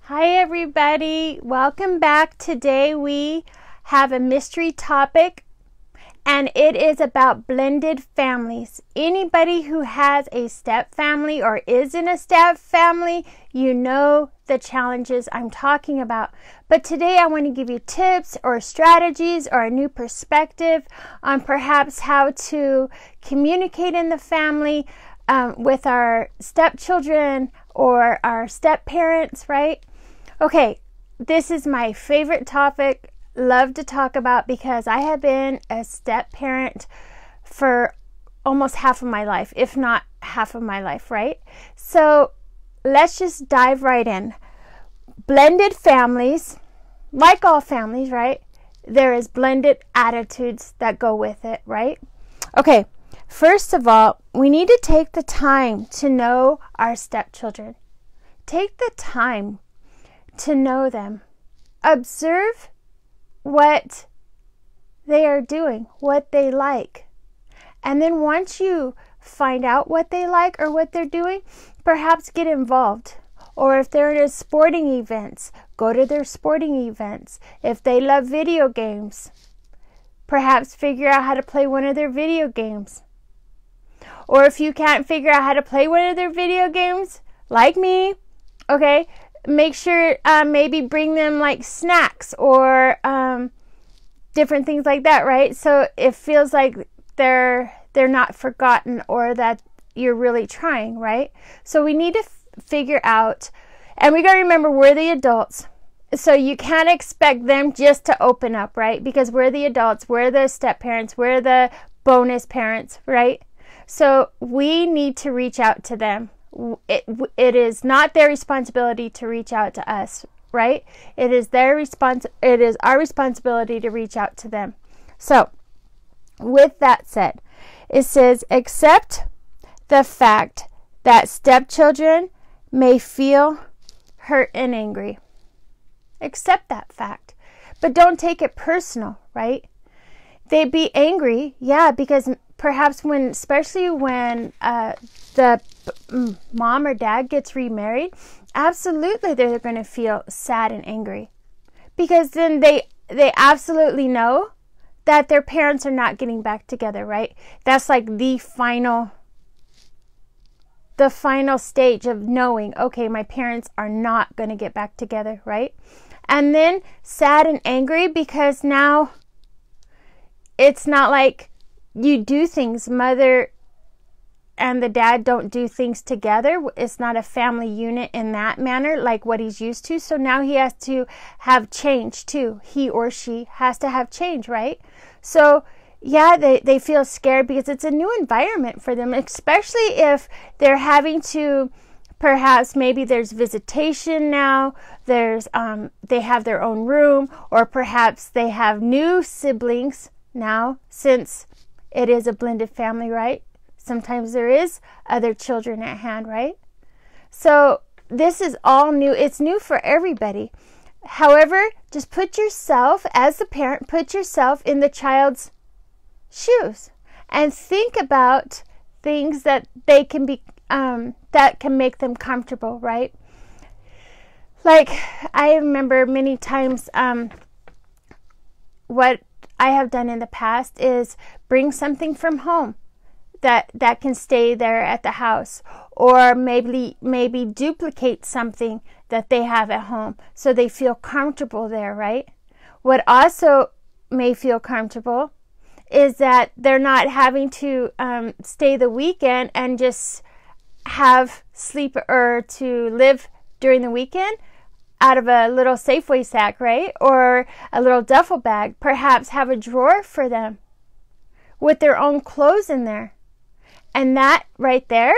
Hi everybody, welcome back. Today we have a mystery topic and it is about blended families. Anybody who has a step family or is in a step family, you know the challenges I'm talking about. But today I want to give you tips or strategies or a new perspective on perhaps how to communicate in the family with our stepchildren or our step parents, right? Okay, this is my favorite topic, love to talk about because I have been a step parent for almost half of my life, if not half of my life, right? So let's just dive right in. Blended families, like all families, right? There is blended attitudes that go with it, right? Okay, first of all, we need to take the time to know our stepchildren. Take the time to know them. Observe what they are doing, what they like. And then once you find out what they like or what they're doing, perhaps get involved. Or if they're in sporting events, go to their sporting events. If they love video games, perhaps figure out how to play one of their video games. Or if you can't figure out how to play one of their video games, like me, okay, make sure maybe bring them like snacks or different things like that, right? So it feels like they're not forgotten or that you're really trying, right? So we need to figure out, and we got to remember we're the adults. So you can't expect them just to open up, right? Because we're the adults, we're the step parents, we're the bonus parents, right? So we need to reach out to them. It is not their responsibility to reach out to us, right? It is our responsibility to reach out to them. So, with that said, it says, accept the fact that stepchildren may feel hurt and angry. Accept that fact. But don't take it personal, right? They'd be angry, yeah, because perhaps especially when the mom or dad gets remarried, absolutely they're going to feel sad and angry. Because then they absolutely know that their parents are not getting back together, right? That's like the final stage of knowing, okay, my parents are not going to get back together, right? And then sad and angry because now it's not like you do things, mother and the dad don't do things together. It's not a family unit in that manner like what he's used to. So now he has to have change too. He or she has to have change, right? So yeah, they feel scared because it's a new environment for them, especially if they're having to, perhaps maybe there's visitation now, there's they have their own room, or perhaps they have new siblings now since it is a blended family, right? Sometimes there is other children at hand, right? So this is all new. It's new for everybody. However, just put yourself, as the parent, put yourself in the child's shoes and think about things that they can be, that can make them comfortable, right? Like I remember many times, what I have done in the past is bring something from home that can stay there at the house, or maybe duplicate something that they have at home so they feel comfortable there, right? What also may feel comfortable is that they're not having to stay the weekend and just have sleep or to live during the weekend out of a little Safeway sack, right? Or a little duffel bag. Perhaps have a drawer for them with their own clothes in there. And that right there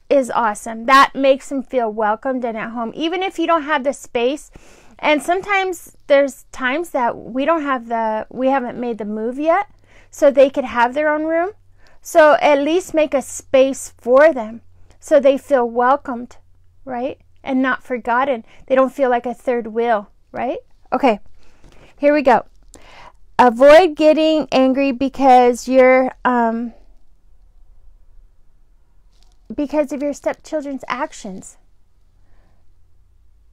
is awesome. That makes them feel welcomed and at home, even if you don't have the space. And sometimes there's times that we haven't made the move yet, so they could have their own room. So at least make a space for them so they feel welcomed, right? And not forgotten. They don't feel like a third wheel, right? Okay, here we go. Avoid getting angry because because of your stepchildren's actions.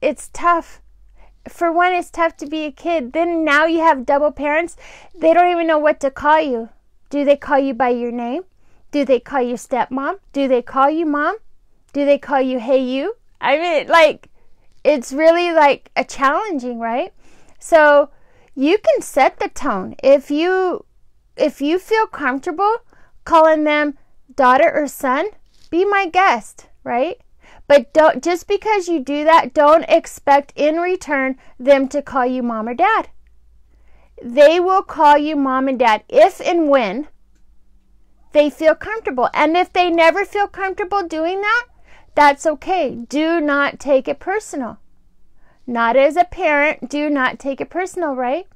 it's tough. For one, it's tough to be a kid. Then now you have double parents. They don't even know what to call you. Do they call you by your name? Do they call you stepmom? Do they call you mom? Do they call you hey you? I mean, like, it's really like a challenging, right? So you can set the tone. If you feel comfortable calling them daughter or son, be my guest, right? But don't, just because you do that, don't expect in return them to call you mom or dad. They will call you mom and dad if and when they feel comfortable. And if they never feel comfortable doing that, that's okay. Do not take it personal. Not as a parent, do not take it personal, right?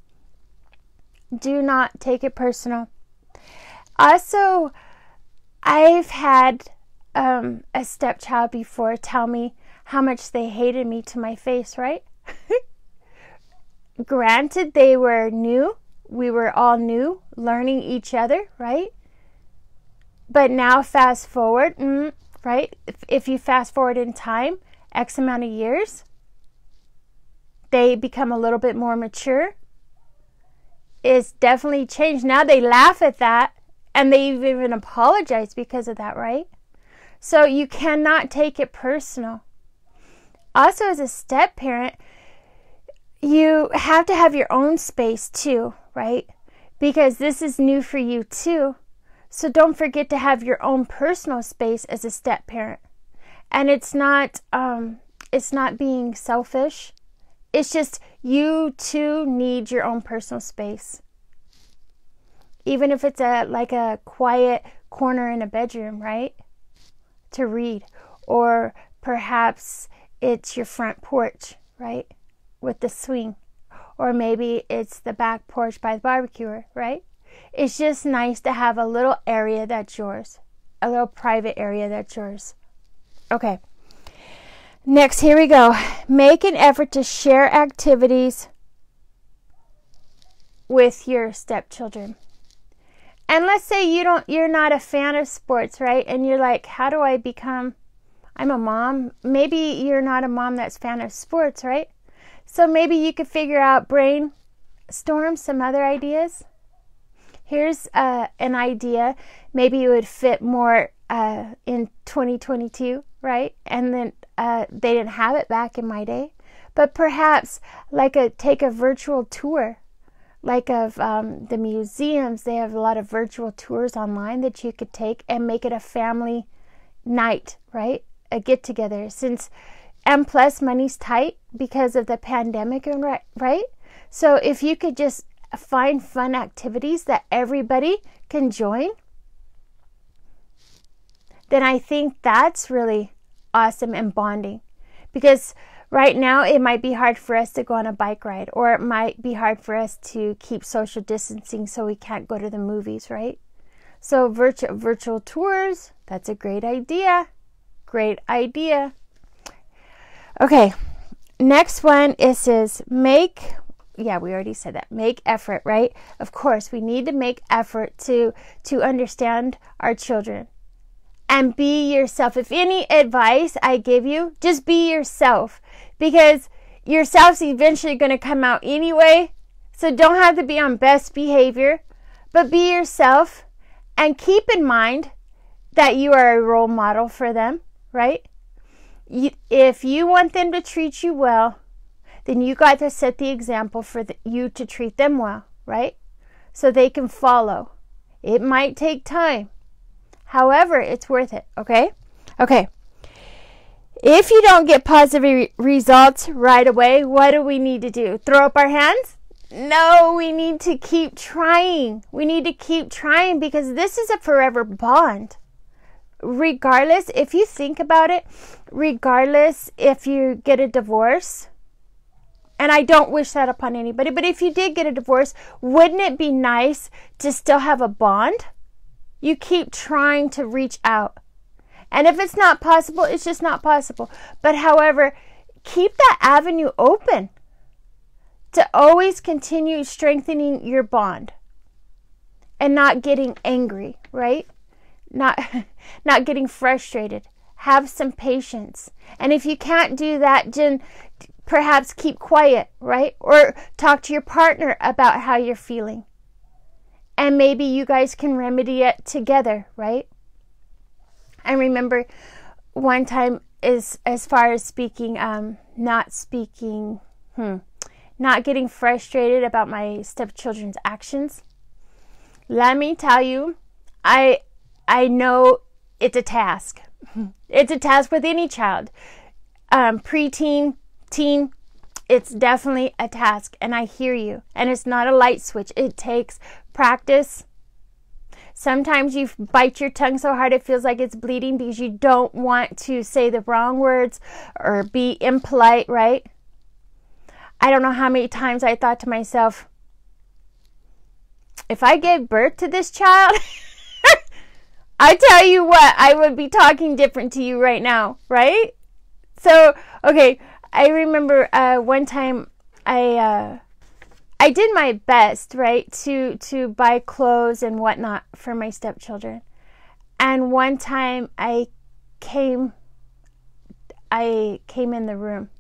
Do not take it personal. Also, I've had a stepchild before tell me how much they hated me to my face, right? Granted, they were new. We were all new, learning each other, right? But now fast forward, right? If you fast forward in time, X amount of years, they become a little bit more mature. It's definitely changed. Now they laugh at that and they even apologize because of that, right? So you cannot take it personal. Also, as a step parent, you have to have your own space too, right? Because this is new for you too. So don't forget to have your own personal space as a step parent. And it's not being selfish. It's just you too need your own personal space. Even if it's like a quiet corner in a bedroom, right? To read. Or perhaps it's your front porch, right? With the swing. Or maybe it's the back porch by the barbecue, right? It's just nice to have a little area that's yours. A little private area that's yours. Okay. Next, here we go. Make an effort to share activities with your stepchildren. And let's say you're not a fan of sports, right? And you're like, how do I become, I'm a mom. Maybe you're not a mom that's a fan of sports, right? So maybe you could figure out, brainstorm some other ideas. Here's an idea. Maybe it would fit more in 2022, right? And then they didn't have it back in my day. But perhaps take a virtual tour. Like of the museums, they have a lot of virtual tours online that you could take and make it a family night, right? A get-together. Since plus money's tight because of the pandemic, right? So if you could just find fun activities that everybody can join, then I think that's really awesome and bonding. Because right now it might be hard for us to go on a bike ride, or it might be hard for us to keep social distancing so we can't go to the movies, right? So virtual tours, that's a great idea. Great idea. Okay, next one is make, yeah, we already said that. Make effort, right? Of course, we need to make effort to understand our children. And be yourself. If any advice I give you, just be yourself. Because yourself's eventually going to come out anyway. So don't have to be on best behavior. But be yourself. And keep in mind that you are a role model for them, right? If you want them to treat you well, then you got to set the example for you to treat them well, right? So they can follow. It might take time. However, it's worth it, okay? Okay. If you don't get positive results right away, what do we need to do? Throw up our hands? No, we need to keep trying. We need to keep trying because this is a forever bond. Regardless, if you think about it, regardless if you get a divorce, and I don't wish that upon anybody, but if you did get a divorce, wouldn't it be nice to still have a bond? You keep trying to reach out. And if it's not possible, it's just not possible. But however, keep that avenue open to always continue strengthening your bond and not getting angry, right? Not getting frustrated. Have some patience. And if you can't do that, then perhaps keep quiet, right? Or talk to your partner about how you're feeling. And maybe you guys can remedy it together, right? I remember one time, as far as speaking, not getting frustrated about my stepchildren's actions. Let me tell you, I know it's a task. It's a task with any child. Preteen, teen, it's definitely a task, and I hear you. And it's not a light switch. It takes practice. Sometimes you bite your tongue so hard it feels like it's bleeding because you don't want to say the wrong words or be impolite, right? I don't know how many times I thought to myself, if I gave birth to this child, I tell you what, I would be talking different to you right now, right? So, okay, I remember one time I did my best, right, to buy clothes and whatnot for my stepchildren. And one time I came in the room,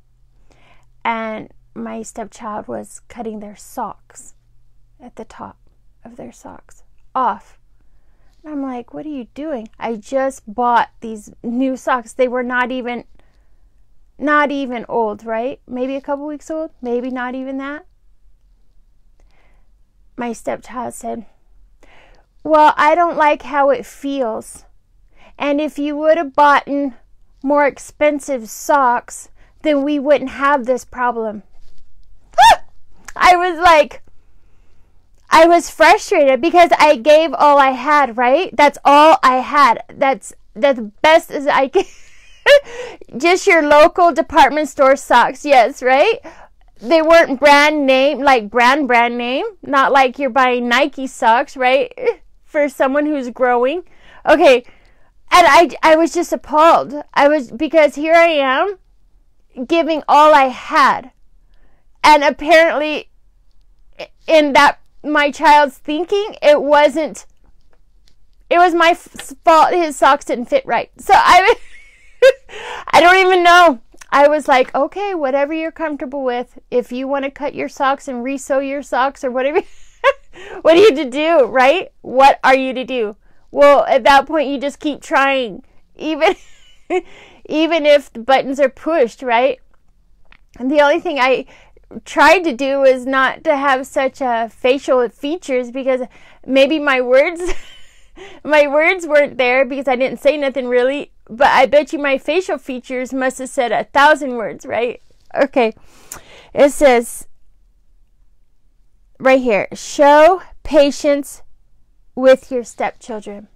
and my stepchild was cutting their socks at the top of their socks off. And I'm like, what are you doing? I just bought these new socks. They were not even old, right? Maybe a couple weeks old, maybe not even that. My stepchild said, well, I don't like how it feels. And if you would have bought more expensive socks, then we wouldn't have this problem. I was frustrated because I gave all I had, right? That's all I had. That's the best as I could. Just your local department store socks, yes, right? They weren't brand name, like brand name. Not like you're buying Nike socks, right? For someone who's growing. Okay. And I was just appalled. Because here I am giving all I had. And apparently in that my child's thinking, it was my fault his socks didn't fit right. So I don't even know. I was like, okay, whatever you're comfortable with. If you want to cut your socks and re-sew your socks or whatever, what are you to do, right? What are you to do? Well, at that point, you just keep trying, even if the buttons are pushed, right? And the only thing I tried to do was not to have such facial features, because maybe my words weren't there because I didn't say nothing really. But I bet you my facial features must have said 1,000 words, right? Okay. It says right here, show patience with your stepchildren.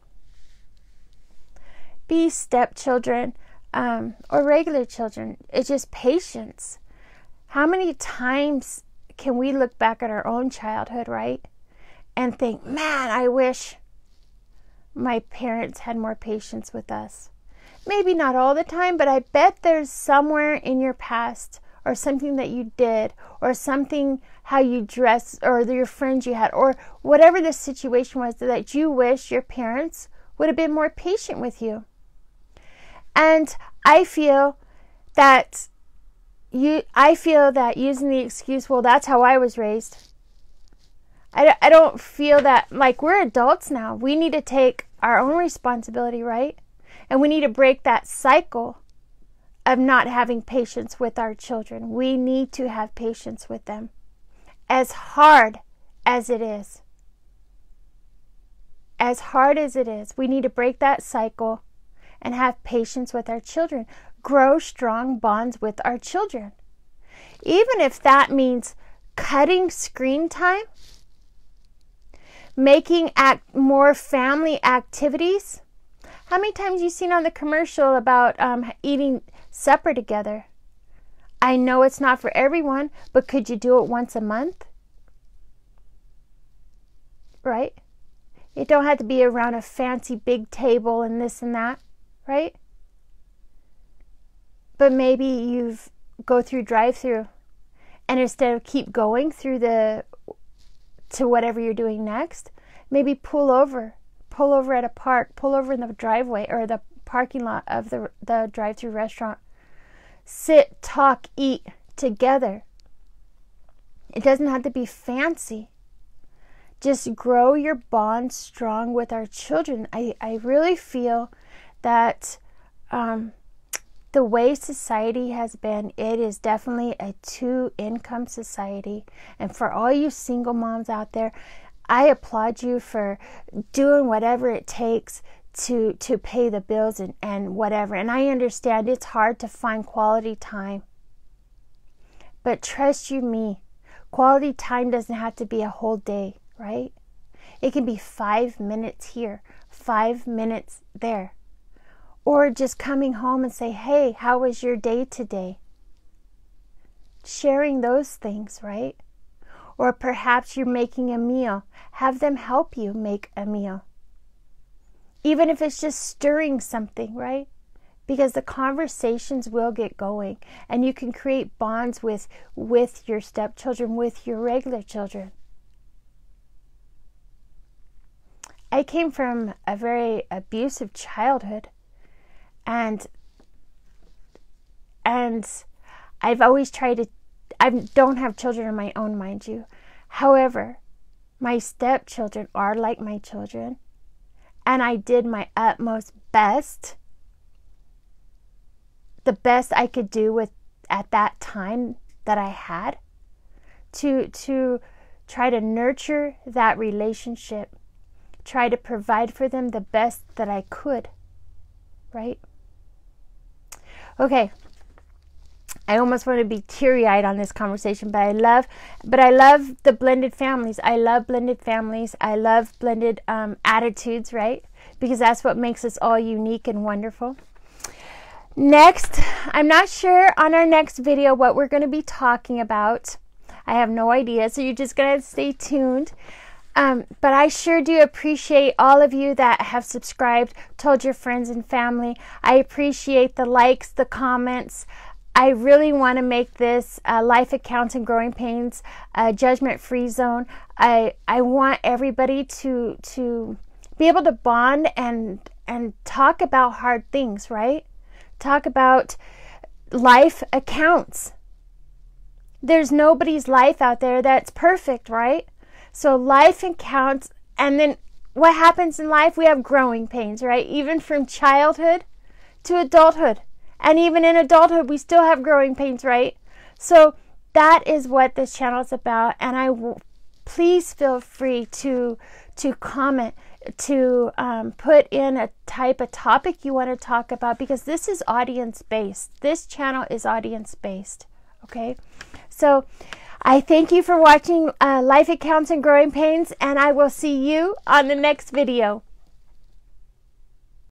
Be stepchildren or regular children. It's just patience. How many times can we look back at our own childhood, right? And think, man, I wish my parents had more patience with us. Maybe not all the time, but I bet there's somewhere in your past or something that you did or something, how you dressed or your friends you had or whatever the situation was, that you wish your parents would have been more patient with you. And I feel that using the excuse, well, that's how I was raised. I don't feel that, like, we're adults now. We need to take our own responsibility, right? And we need to break that cycle of not having patience with our children. We need to have patience with them. As hard as it is. As hard as it is, we need to break that cycle and have patience with our children. Grow strong bonds with our children. Even if that means cutting screen time, making more family activities. How many times you seen on the commercial about eating supper together? I know it's not for everyone, but could you do it once a month? Right? It don't have to be around a fancy big table and this and that, right? But maybe you go through drive-through, and instead of keep going through to whatever you're doing next, maybe pull over at a park, pull over in the driveway or the parking lot of the drive-through restaurant. Sit, talk, eat together. It doesn't have to be fancy. Just grow your bond strong with our children. I really feel that the way society has been, it is definitely a two-income society. And for all you single moms out there, I applaud you for doing whatever it takes to pay the bills and whatever. And I understand it's hard to find quality time. But trust you me, quality time doesn't have to be a whole day, right? It can be 5 minutes here, 5 minutes there. Or just coming home and say, hey, how was your day today? Sharing those things, right? Or perhaps you're making a meal. Have them help you make a meal. Even if it's just stirring something, right? Because the conversations will get going. And you can create bonds with your stepchildren, with your regular children. I came from a very abusive childhood. And I've always tried to, I don't have children of my own, mind you. However, my stepchildren are like my children. And I did my utmost best, the best I could do with at that time that I had, to try to nurture that relationship, try to provide for them the best that I could, right? Okay, I almost want to be teary-eyed on this conversation, but I love the blended families. I love blended families. I love blended attitudes, right? Because that's what makes us all unique and wonderful. Next, I'm not sure on our next video what we're going to be talking about. I have no idea, so you're just going to stay tuned. But I sure do appreciate all of you that have subscribed, told your friends and family. I appreciate the likes, the comments. I really want to make this Life Accounts and Growing Pains judgment-free zone. I want everybody to be able to bond and talk about hard things, right? Talk about life accounts. There's nobody's life out there that's perfect, right? So life counts, and then what happens in life? We have growing pains, right? Even from childhood to adulthood. And even in adulthood, we still have growing pains, right? So that is what this channel is about. And please feel free to comment, to put in a type of topic you want to talk about, because this is audience-based. This channel is audience-based, okay? So I thank you for watching Life Accounts and Growing Pains, and I will see you on the next video.